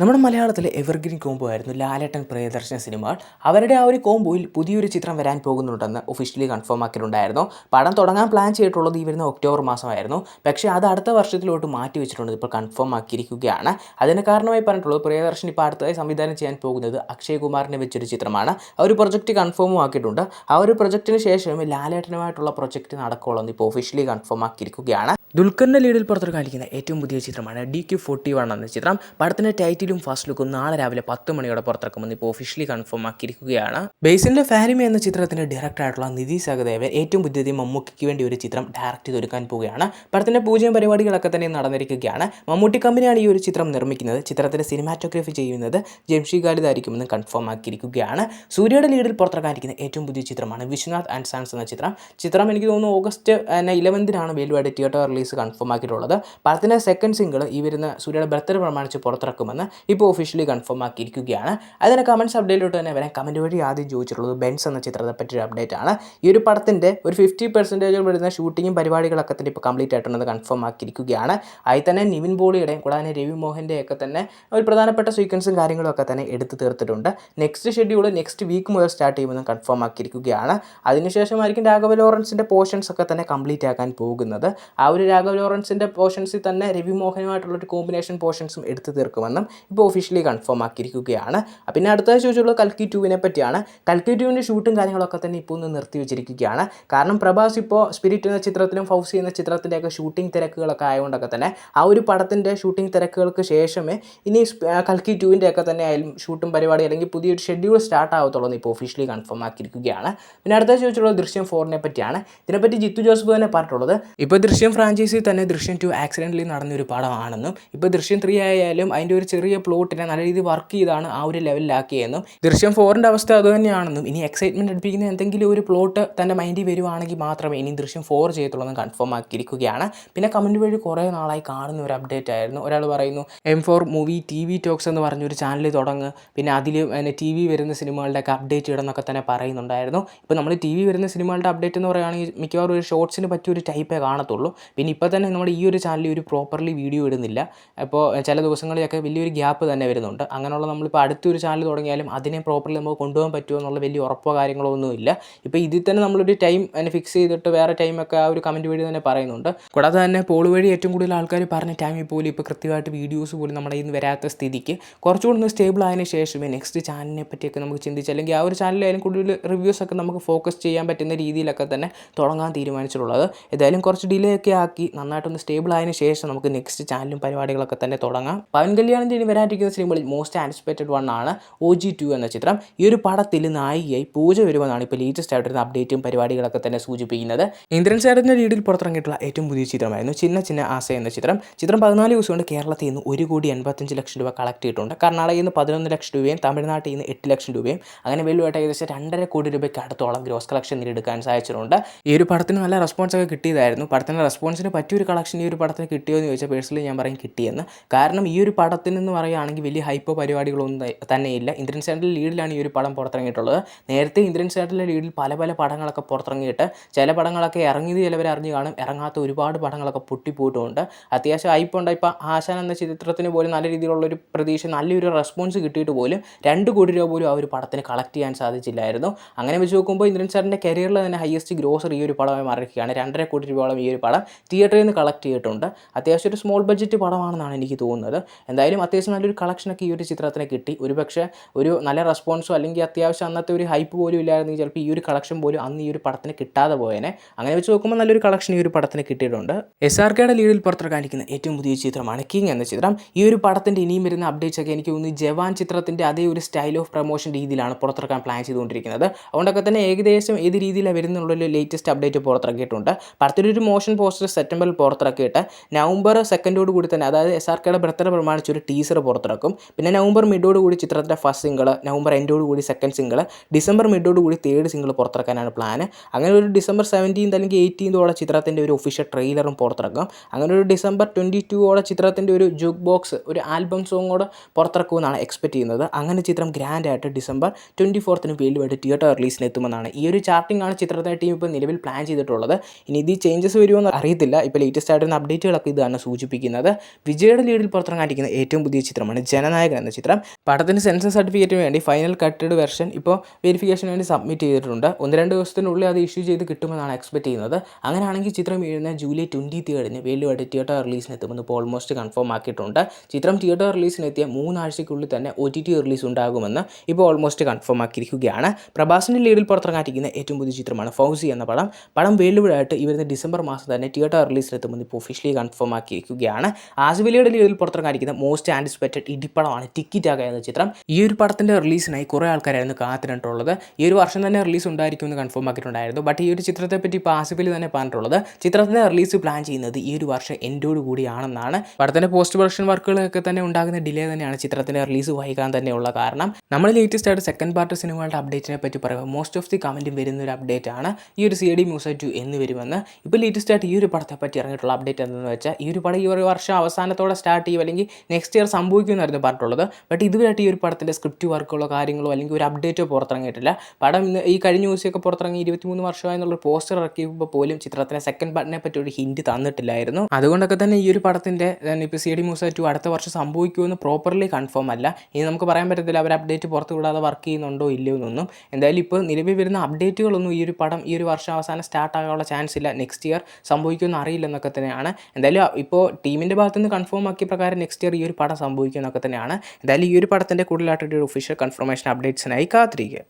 നമ്മുടെ മലയാളത്തിലെ evergreen combo ആയിരുന്നു ലാലേട്ടൻ പ്രിയദർശൻ സിനിമകൾ. അവരുടെ ആ ഒരു കോംബോയിൽ പുതിയൊരു ചിത്രം വരാൻ പോകുന്നുണ്ടെന്ന് ഒഫീഷ്യലി കൺഫേം ആക്കിയിട്ടുണ്ടായിരുന്നു. പടം തുടങ്ങാൻ പ്ലാൻ ചെയ്തിട്ടുള്ളത് ഈ വരുന്ന ഒക്ടോബർ മാസമായിരുന്നു. പക്ഷേ അത് അടുത്ത വർഷത്തിലോട്ട് മാറ്റി വെച്ചിട്ടുണ്ട്. ഇപ്പോൾ കൺഫേം ആക്കിയിരിക്കുകയാണ്. അതിന് കാരണമായി പറഞ്ഞിട്ടുള്ളത് പ്രിയദർശൻ ഇപ്പോൾ അടുത്തതായി സംവിധാനം ചെയ്യാൻ പോകുന്നത് അക്ഷയ് കുമാറിനെ വെച്ചൊരു ചിത്രമാണ്. ആ ഒരു പ്രൊജക്റ്റ് കൺഫേമും ആക്കിയിട്ടുണ്ട്. ആ ഒരു പ്രൊജക്റ്റിന് ശേഷം ലാലേട്ടനുമായിട്ടുള്ള പ്രൊജക്റ്റ് നടക്കുകയുള്ളൂ ഇപ്പോൾ ഒഫീഷ്യലി കൺഫേം ആക്കിയിരിക്കുകയാണ്. ദുൽഖറിൻ്റെ ലീഡിൽ പുറത്തിറക്കാനിരിക്കുന്ന ഏറ്റവും പുതിയ ചിത്രമാണ് DQ41 എന്ന ചിത്രം. പടത്തിൻ്റെ ടൈറ്റിലും ഫസ്റ്റ് ലുക്കും നാളെ രാവിലെ 10 മണിയോടെ പുറത്തിറക്കുമെന്ന് ഇപ്പോൾ ഒഫീഷ്യലി കൺഫേം ആക്കിയിരിക്കുകയാണ്. ബേസിലിൻ്റെ ഫാരിമി എന്ന ചിത്രത്തിൻ്റെ ഡയറക്ടറായിട്ടുള്ള നിധി സഹദേവൻ ഏറ്റവും പുതിയ മമ്മൂട്ടിക്ക് വേണ്ടി ഒരു ചിത്രം ഡയറക്റ്റ് ചെയ്തൊരുക്കാൻ പോവുകയാണ്. പടത്തിൻ്റെ പൂജയും പരിപാടികളൊക്കെ തന്നെ നടന്നിരിക്കുകയാണ്. മമ്മൂട്ടി കമ്പനിയാണ് ഈ ഒരു ചിത്രം നിർമ്മിക്കുന്നത്. ചിത്രത്തിൻ്റെ സിനിമാറ്റോഗ്രാഫി ചെയ്യുന്നത് ജംഷി ഖാലിദ് ആയിരിക്കുമെന്ന് കൺഫേം ആക്കിയിരിക്കുകയാണ്. സൂര്യയുടെ ലീഡിൽ പുറത്തിറക്കാനിരിക്കുന്ന ഏറ്റവും പുതിയ ചിത്രമാണ് വിശ്വനാഥ് ആൻഡ് സൺസ് എന്ന ചിത്രം എനിക്ക് തോന്നുന്നു August 11 world theatre release confirm ആക്കിയിട്ടുള്ളത്. പടത്തിൻ്റെ സെക്കൻഡ് സിംഗിൾ ഈ വരുന്ന സൂര്യയുടെ ബർത്ത്ഡേ പ്രമാണിച്ച് പുറത്തിറക്കുമെന്ന് ഇപ്പോൾ ഒഫീഷ്യലി കൺഫേം ആക്കിയിരിക്കുകയാണ്. അതിന് കമൻറ്റ്സ് അപ്ഡേറ്റിലോട്ട് തന്നെ വരാൻ കമൻറ്റ് വഴി ആദ്യം ചോദിച്ചിട്ടുള്ളത് ബെൻസ് എന്ന ചിത്രത്തെ പറ്റിയൊരു അപ്ഡേറ്റ് ആണ്. ഈ ഒരു പടത്തിൻ്റെ ഒരു 50% വരുന്ന ഷൂട്ടിങ്ങും പരിപാടികളൊക്കെ തന്നെ ഇപ്പോൾ കംപ്ലീറ്റ് ആയിട്ടുണ്ടെന്ന് കൺഫേം ആക്കിയിരിക്കുകയാണ്. അതിൽ തന്നെ നിവിൻ പോളിയുടെയും കൂടാതെ രവി മോഹൻ്റെയൊക്കെ തന്നെ ഒരു പ്രധാനപ്പെട്ട സീക്വൻസും കാര്യങ്ങളും ഒക്കെ തന്നെ എടുത്തു തീർത്തിട്ടുണ്ട്. നെക്സ്റ്റ് ഷെഡ്യൂൾ നെക്സ്റ്റ് വീക്ക് മുതൽ സ്റ്റാർട്ട് ചെയ്യുമെന്ന് കൺഫേം ആക്കിയിരിക്കുകയാണ്. അതിനുശേഷമായിരിക്കും രാഘവ ലോറൻസിൻ്റെ പോർഷൻസ് ഒക്കെ തന്നെ കംപ്ലീറ്റ് ആക്കാൻ പോകുന്നത്. ആ ഒരു രാഘവ ലോറൻസിൻ്റെ പോർഷൻസിൽ തന്നെ രവി മോഹനുമായിട്ടുള്ളൊരു കോമ്പിനേഷൻ പോർഷൻസും എടുത്തു തീർക്കുമെന്നും ഇപ്പോൾ ഒഫീഷ്യലി കൺഫേം ആക്കിയിരിക്കുകയാണ്. പിന്നെ അടുത്തതായി ചോദിച്ചുള്ളത് കൽക്കി 2 പറ്റിയാണ്. കൽക്കി 2 ഷൂട്ടും കാര്യങ്ങളൊക്കെ തന്നെ ഇപ്പോൾ ഒന്ന് നിർത്തി വെച്ചിരിക്കുകയാണ്. കാരണം പ്രഭാസ് ഇപ്പോൾ സ്പിരിറ്റ് എന്ന ചിത്രത്തിലും ഫൗസി എന്ന ചിത്രത്തിൻ്റെയൊക്കെ ഷൂട്ടിംഗ് തിരക്കുകളൊക്കെ ആയതുകൊണ്ടൊക്കെ തന്നെ ആ ഒരു പടത്തിൻ്റെ ഷൂട്ടിംഗ് തിരക്കുകൾക്ക് ശേഷമേ ഇനി കൽക്കി 2 ഒക്കെ തന്നെ ആയാലും ഷൂട്ടും പരിപാടി അല്ലെങ്കിൽ പുതിയൊരു ഷെഡ്യൂൾ സ്റ്റാർട്ട് ആവത്തുള്ളൂ എന്ന് ഇപ്പോൾ ഒഫീഷ്യലി കൺഫേം ആക്കിയിരിക്കുകയാണ്. പിന്നെ അടുത്ത ചോദിച്ചുള്ളത് ദൃശ്യം 4 പറ്റിയാണ്. ഇതിനെപ്പറ്റി ജിത്തു ജോസഫ് തന്നെ പറഞ്ഞിട്ടുള്ളത് ഇപ്പോൾ ദൃശ്യം ഫ്രാഞ്ചൈസിയിൽ തന്നെ ദൃശ്യം 2 ആക്സിഡൻ്റലി നടന്നൊരു പടമാണെന്നും ഇപ്പോൾ ദൃശ്യം 3 ആയാലും അതിൻ്റെ ഒരു ചെറിയ പ്ലോട്ടിനെ നല്ല രീതിയിൽ വർക്ക് ചെയ്താണ് ആ ഒരു ലെവലിലാക്കിയെന്നും ദൃശ്യം 4 അവസ്ഥ അതുതന്നെയാണെന്നും ഇനി എക്സൈറ്റ്മെൻറ്റ് അടുപ്പിക്കുന്ന എന്തെങ്കിലും ഒരു പ്ലോട്ട് തൻ്റെ മൈൻഡിൽ വരുവാണെങ്കിൽ മാത്രമേ ഇനി ദൃശ്യം 4 ചെയ്യത്തുള്ളൂ എന്ന് കൺഫേം ആക്കിയിരിക്കുകയാണ്. പിന്നെ കമൻറ്റ് വഴി കുറേ നാളായി കാണുന്ന ഒരു അപ്ഡേറ്റ് ആയിരുന്നു. ഒരാൾ പറയുന്നു M4 മൂവി TV ടോക്സ് എന്ന് പറഞ്ഞൊരു ചാനൽ തുടങ്ങുക, പിന്നെ അതിൽ TV വരുന്ന സിനിമകളുടെയൊക്കെ അപ്ഡേറ്റ് ഇടുന്നൊക്കെ തന്നെ പറയുന്നുണ്ടായിരുന്നു. ഇപ്പോൾ നമ്മൾ TV വരുന്ന സിനിമകളുടെ അപ്ഡേറ്റ് എന്ന് പറയുകയാണെങ്കിൽ മിക്കവാറും ഒരു ഷോർട്സിന് പറ്റിയൊരു ടൈപ്പേ കാണത്തുള്ളൂ. പിന്നെ ഇപ്പോൾ തന്നെ നമ്മുടെ ഈ ഒരു ചാനലിൽ ഒരു പ്രോപ്പർലി വീഡിയോ ഇടുന്നില്ല. അപ്പോൾ ചില ദിവസങ്ങളിലൊക്കെ വലിയൊരു ഗ്യാപ്പ് തന്നെ വരുന്നുണ്ട്. അങ്ങനെയുള്ള നമ്മളിപ്പോൾ അടുത്തൊരു ചാനൽ തുടങ്ങിയാലും അതിനെ പ്രോപ്പർലി നമുക്ക് കൊണ്ടുപോകാൻ പറ്റുമോ എന്നുള്ള വലിയ ഉറപ്പോ കാര്യങ്ങളോ ഒന്നുമില്ല. ഇപ്പോൾ ഇതിൽ തന്നെ നമ്മളൊരു ടൈം ഫിക്സ് ചെയ്തിട്ട് വേറെ ടൈമൊക്കെ ആ ഒരു കമൻറ്റ് വഴി തന്നെ പറയുന്നുണ്ട്. കൂടാതെ തന്നെ പോൾ വഴി ഏറ്റവും കൂടുതൽ ആൾക്കാർ പറഞ്ഞ ടൈമിൽ പോലും ഇപ്പോൾ കൃത്യമായിട്ട് വീഡിയോസ് പോലും നമ്മുടെ ഇന്ന് വരാത്ത സ്ഥിതിക്ക് കുറച്ചുകൂടി ഒന്ന് സ്റ്റേബിൾ ആയതിനു ശേഷമേ നെക്സ്റ്റ് ചാനലിനെ പറ്റിയൊക്കെ നമുക്ക് ചിന്തിച്ച് അല്ലെങ്കിൽ ആ ഒരു ചാനലിലായാലും കൂടുതൽ റിവ്യൂസൊക്കെ നമുക്ക് ഫോക്കസ് ചെയ്യാൻ പറ്റുന്ന രീതിയിലൊക്കെ തന്നെ തുടങ്ങാൻ തീരുമാനിച്ചിട്ടുള്ളത്. ഏതായാലും കുറച്ച് ഡിലേ ഒക്കെ ആക്കി നന്നായിട്ടൊന്ന് സ്റ്റേബിൾ ആയതിനു ശേഷം നമുക്ക് നെക്സ്റ്റ് ചാനലും പരിപാടികളൊക്കെ തന്നെ തുടങ്ങാം. പവൻ കല്യാണിൻ്റെ ഇനി വരാനിരിക്കുന്ന സിനിമകളിൽ മോസ്റ്റ് ആൻറ്റിസിപ്പേറ്റഡ് വൺ ആണ് OG2 എന്ന ചിത്രം. ഈ ഒരു പടത്തിൽ നായികയായി പൂജ വരുമെന്നാണ് ഇപ്പോൾ ലേറ്റസ്റ്റ് ആയിട്ടുള്ള അപ്ഡേറ്റും പരിപാടികളൊക്കെ തന്നെ സൂചിപ്പിക്കുന്നത്. ഇന്ദ്രൻ സാറിൻ്റെ ലീഡിൽ പുറത്തിറങ്ങിയിട്ടുള്ള ഏറ്റവും പുതിയ ചിത്രമായിരുന്നു ചിന്ന ആസ എന്ന ചിത്രം. 14 ദിവസം കൊണ്ട് കേരളത്തിൽ നിന്ന് 1,85,00,000 രൂപ കളക്ട് ചെയ്തിട്ടുണ്ട്. കർണാടകയിൽ നിന്ന് 11 ലക്ഷം രൂപയും തമിഴ്നാട്ടിൽ നിന്ന് 8 ലക്ഷം രൂപയും അങ്ങനെ വെല്ലുമായിട്ട് ഏകദേശം 2.5 കോടി രൂപയ്ക്ക് അടുത്തോളം ഗ്രോസ് കളക്ഷൻ നേടിയെടുക്കാൻ സാധിച്ചിട്ടുണ്ട്. ഈ ഒരു പടത്തിന് നല്ല റെസ്പോൺസ് ഒക്കെ കിട്ടിയതായിരുന്നു. പടത്തിൻ്റെ റെസ്പോൺസിന് പറ്റിയൊരു കളക്ഷൻ ഈ ഒരു പടത്തിന് കിട്ടിയോ എന്ന് ചോദിച്ചാൽ പേഴ്സണലി ഞാൻ പറയും കിട്ടിയെന്ന്. കാരണം ഈ ഒരു പടത്തിനെന്ന് പറയുകയാണെങ്കിൽ വലിയ ഹൈപ്പോ പരിപാടികളൊന്നും തന്നെയില്ല. ഇന്ദ്രൻ സാറിൻ്റെ ലീഡിലാണ് ഈ ഒരു പടം പുറത്തിറങ്ങിയിട്ടുള്ളത്. നേരത്തെ ഇന്ദ്രൻ സാറിൻ്റെ ലീഡിൽ പല പടങ്ങളൊക്കെ പുറത്തിറങ്ങിയിട്ട് ചില പടങ്ങളൊക്കെ ഇറങ്ങിയത് ചിലവർ അറിഞ്ഞു കാണും, ഇറങ്ങാത്ത ഒരുപാട് പടങ്ങളൊക്കെ പൊട്ടിപ്പോയിട്ടുമുണ്ട്. അത്യാവശ്യം ഹൈപ്പ് ഉണ്ട്. ഇപ്പോൾ ആശാൻ എന്ന ചിത്രത്തിന് പോലും നല്ല രീതിയിലുള്ളൊരു പ്രതീക്ഷ നല്ലൊരു റെസ്പോൺസ് കിട്ടിയിട്ട് പോലും 2 കോടി രൂപ പോലും ആ ഒരു പടത്തിന് കളക്ട് ചെയ്യാൻ സാധിച്ചില്ലായിരുന്നു. അങ്ങനെ വെച്ച് നോക്കുമ്പോൾ ഇന്ദ്രൻ സാറിൻ്റെ കരിയറിൽ തന്നെ ഹയസ്റ്റ് ഗ്രോസർ ഈ ഒരു പടമായി മാറിയിരിക്കുകയാണ്. 2.5 കോടി രൂപയോളം ഈ ഒരു പടം തിയേറ്ററിൽ നിന്ന് കളക്ട് ചെയ്തിട്ടുണ്ട്. അത്യാവശ്യം ഒരു സ്മോൾ ബഡ്ജറ്റ് പടമാണെന്നാണ് എനിക്ക് തോന്നുന്നത്. എന്തായാലും അത്യാവശ്യം നല്ലൊരു കളക്ഷനൊക്കെ ഈ ഒരു ചിത്രത്തിന് കിട്ടി. ഒരുപക്ഷെ ഒരു നല്ല റെസ്പോൺസോ അല്ലെങ്കിൽ അത്യാവശ്യം അന്നത്തെ ഒരു ഹൈപ്പ് പോലും ഇല്ലായിരുന്നെങ്കിൽ ചിലപ്പോൾ ഈ ഒരു കളക്ഷൻ പോലും അന്ന് ഈ ഒരു പടത്തിന് കിട്ടാതെ പോയേനെ. അങ്ങനെ വെച്ച് നോക്കുമ്പോൾ നല്ലൊരു കളക്ഷൻ ഈ ഒരു പടത്തിന് കിട്ടിയിട്ടുണ്ട്. SRKയുടെ ലീഡിൽ പുറത്തിറക്കാനിരിക്കുന്ന ഏറ്റവും പുതിയ ചിത്രമാണ് കിങ് എന്ന ചിത്രം. ഈ ഒരു പടത്തിൻ്റെ ഇനിയും വരുന്ന അപ്ഡേറ്റ്സ് ഒക്കെ എനിക്ക് തോന്നുന്നു ജവാൻ ചിത്രത്തിൻ്റെ അതേ ഒരു സ്റ്റൈൽ ഓഫ് പ്രൊമോഷൻ രീതിയിലാണ് പുറത്തിറക്കാൻ പ്ലാൻ ചെയ്തുകൊണ്ടിരിക്കുന്നത്. അതുകൊണ്ടൊക്കെ തന്നെ ഏകദേശം ഏത് രീതിയിലാണ് വരുന്നുള്ളൊരു ലേറ്റസ്റ്റ് അപ്ഡേറ്റ് പുറത്തിറക്കിയിട്ടുണ്ട്. പടത്തിലൊരു മോഷൻ പോസ്റ്റർ സെപ്റ്റംബറിൽ പുറത്തിറക്കിയിട്ട് നവംബർ 2 കൂടി തന്നെ, അതായത് SRKയുടെ ബർത്ത്ഡേ പ്രമാണിച്ച് ഒരു ടീസർ പുറത്തിറക്കും. പിന്നെ നവംബർ മിഡോട് കൂടി ചിത്രത്തിൻ്റെ ഫസ്റ്റ് സിംഗിൾ, നവംബർ എൻഡോട് കൂടി സെക്കൻഡ് സിംഗിൾ, ഡിസംബർ മിഡോട് കൂടി തേർഡ് സിംഗിൾ പുറത്തിറക്കാനാണ് പ്ലാൻ. അങ്ങനെ ഒരു ഡിസംബർ 17 അല്ലെങ്കിൽ 18 ചിത്രത്തിൻ്റെ ഒരു ഒഫീഷ്യൽ ട്രെയിലറും പുറത്തിറക്കും. അങ്ങനെ ഒരു ഡിസംബർ 22 ചിത്രത്തിൻ്റെ ഒരു ജുക്ക് ബോക്സ്, ഒരു ആൽബം സോങ്ങോടെ പുറത്തിറക്കുമെന്നാണ് എക്സ്പെക്ട് ചെയ്യുന്നത്. അങ്ങനെ ചിത്രം ഗ്രാൻഡായിട്ട് ഡിസംബർ 24 വേൾഡ് തിയേറ്റർ റിലീസിന് എത്തുമെന്നാണ് ഈ ഒരു ചാർട്ടിംഗ് ആണ് ചിത്രത്തിൻ്റെ ടീം ഇപ്പോൾ നിലവിൽ പ്ലാൻ ചെയ്തിട്ടുള്ളത്. ഇനി ഇത് ചേഞ്ചസ് വരുമോ എന്ന് അറിയത്തില്ല. മാത്രമല്ല ഇപ്പോൾ ലേറ്റസ്റ്റ് ആയിട്ടുള്ള അപ്ഡേറ്റുകളൊക്കെ ഇതാണ് സൂചിപ്പിക്കുന്നത്. വിജയുടെ ലീഡിൽ പുറത്തിറങ്ങാനിരിക്കുന്ന ഏറ്റവും പുതിയ ചിത്രമാണ് ജനനായകൻ എന്ന ചിത്രം. പടത്തിന് സെൻസർ സർട്ടിഫിക്കറ്റിന് വേണ്ടി ഫൈനൽ കട്ടഡ് വെർഷൻ ഇപ്പോൾ വെരിഫിക്കേഷന് വേണ്ടി സബ്മിറ്റ് ചെയ്തിട്ടുണ്ട്. 1-2 ദിവസത്തിനുള്ളിൽ അത് ഇഷ്യൂ ചെയ്ത് കിട്ടുമെന്നാണ് എക്സ്പെക്ട് ചെയ്യുന്നത്. അങ്ങനെയാണെങ്കിൽ ചിത്രം വീഴുന്ന ജൂലൈ 23 വേൾഡ് വൈഡ് തിയേറ്റർ റിലീസിന് എത്തുമെന്ന് ഇപ്പോൾ ഓൾമോസ്റ്റ് കൺഫേം ആക്കിയിട്ടുണ്ട്. ചിത്രം തിയേറ്റർ റിലീസിനെത്തിയ 3 ആഴ്ചയ്ക്കുള്ളിൽ തന്നെ OTT റിലീസ് ഉണ്ടാകുമെന്ന് ഇപ്പോൾ ഓൾമോസ്റ്റ് കൺഫേം ആക്കിയിരിക്കുകയാണ്. പ്രഭാസിൻ്റെ ലീഡിൽ പുറത്തിറങ്ങാനിരിക്കുന്ന ഏറ്റവും പുതിയ ചിത്രമാണ് ഫൗസി എന്ന പടം വേൾഡ് വൈഡ് ആയിട്ട് ഈ വരുന്ന ഡിസംബർ മാസം തന്നെ തിയേറ്റർ റിലീസിലെത്തുമെന്ന് ഇപ്പോൾ ഒഫീഷ്യലി കൺഫേം ആക്കിയിരിക്കുകയാണ്. ആസിഫലിയുടെ ലീഡിൽ പുറത്തിറങ്ങാനിരിക്കുന്ന മോസ്റ്റ് ആൻറ്റിസിപ്പേറ്റഡ് ഇടിപ്പടമാണ് ടിക്കി ടാക്ക എന്ന ചിത്രം. ഈ ഒരു പടത്തിൻ്റെ റിലീസിനായി കുറേ ആൾക്കാരായിരുന്നു കാത്തിട്ടുള്ളത്. ഈ ഒരു വർഷം തന്നെ റിലീസ് ഉണ്ടായിരിക്കുമെന്ന് കൺഫേം ആക്കിയിട്ടുണ്ടായിരുന്നു. ബട്ട് ഈ ഒരു ചിത്രത്തെ പറ്റി ഇപ്പോൾ ആസിഫലി തന്നെ പറഞ്ഞിട്ടുള്ളത് ചിത്രത്തിൻ്റെ റിലീസ് പ്ലാൻ ചെയ്യുന്നത് ഈ ഒരു വർഷം എൻഡോട് കൂടിയാണെന്നാണ്. പടത്തിൻ്റെ പോസ്റ്റ് പ്രൊഡക്ഷൻ വർക്കുകളൊക്കെ തന്നെ ഉണ്ടാകുന്ന ഡിലേ തന്നെയാണ് ചിത്രത്തിൻ്റെ റിലീസ് വൈകാൻ തന്നെയുള്ള കാരണം. നമ്മൾ ലേറ്റസ്റ്റ് ആയിട്ട് സെക്കൻഡ് പാർട്ട് സിനിമകളുടെ അപ്ഡേറ്റിനെ പറ്റി പറയുമ്പോൾ മോസ്റ്റ് ഓഫ് ദി കമൻറ്റും വരുന്ന ഒരു അപ്ഡേറ്റ് ആണ് ഈ ഒരു CID Musa 2 എന്ന് വരുമെന്ന്. ഇപ്പോൾ ലേറ്റസ്റ്റ് ആയിട്ട് ഈ ഒരു പടത്തെ പറ്റി ഇറങ്ങിയിട്ടുള്ള അപ്ഡേറ്റ് എന്താണെന്ന് വെച്ചാൽ ഈ ഒരു പടം ഈ ഒരു വർഷം അവസാനത്തോടെ സ്റ്റാർട്ട് ചെയ്യും അല്ലെങ്കിൽ നെക്സ്റ്റ് ഇയർ സംഭവിക്കുമെന്നായിരുന്നു പറഞ്ഞിട്ടുള്ളത്. ബട്ട് ഇതുവരെയായിട്ട് ഈ ഒരു പടത്തിൻ്റെ സ്ക്രിപ്റ്റ് വർക്കുകളോ കാര്യങ്ങളോ അല്ലെങ്കിൽ ഒരു അപ്ഡേറ്റോ പുറത്തിറങ്ങിയിട്ടില്ല. പടം ഈ കഴിഞ്ഞ ദിവസമൊക്കെ പുറത്തിറങ്ങി 23 വർഷമായി എന്നുള്ള പോസ്റ്റർ ഇറക്കിയപ്പോൾ പോലും ചിത്രത്തിൻ്റെ സെക്കൻഡ് പാർട്ടിനെ പറ്റി ഒരു ഹിൻറ്റ് തന്നിട്ടില്ലായിരുന്നു. അതുകൊണ്ടൊക്കെ തന്നെ ഈ ഒരു പടത്തിൻ്റെ ഇപ്പോൾ CID Musa 2 അടുത്ത വർഷം സംഭവിക്കുമെന്ന് പ്രോപ്പർലി കൺഫേം അല്ല. ഇനി നമുക്ക് പറയാൻ പറ്റത്തില്ല അവർ അപ്ഡേറ്റ് പുറത്തു വിടാതെ വർക്ക് ചെയ്യുന്നുണ്ടോ ഇല്ലയോ എന്നൊന്നും. എന്തായാലും ഇപ്പോൾ നിലവിൽ വരുന്ന അപ്ഡേറ്റുകളൊന്നും ഈ ഒരു പടം ഈ ഒരു വർഷം അവസാനം സ്റ്റാർട്ട് ആകാനുള്ള ചാൻസ് ഇല്ല. നെക്സ്റ്റ് ഇയർ സംഭവിക്കുമെന്ന് അറിയില്ലെന്നൊക്കെ തന്നെയാണ്. എന്തായാലും ഇപ്പോൾ ടീമിൻ്റെ ഭാഗത്തു നിന്ന് കൺഫേം ആക്കിയ പ്രകാരം നെക്സ്റ്റ് ഇയർ ഈ ഒരു പടം സംഭവിക്കുമെന്നൊക്കെ തന്നെയാണ്. എന്തായാലും ഈ ഒരു പടത്തിൻ്റെ കൂടുതലായിട്ടൊരു ഒഫീഷ്യൽ കൺഫർമേഷൻ അപ്ഡേറ്റ്സിനായി കാത്തിരിക്കുക.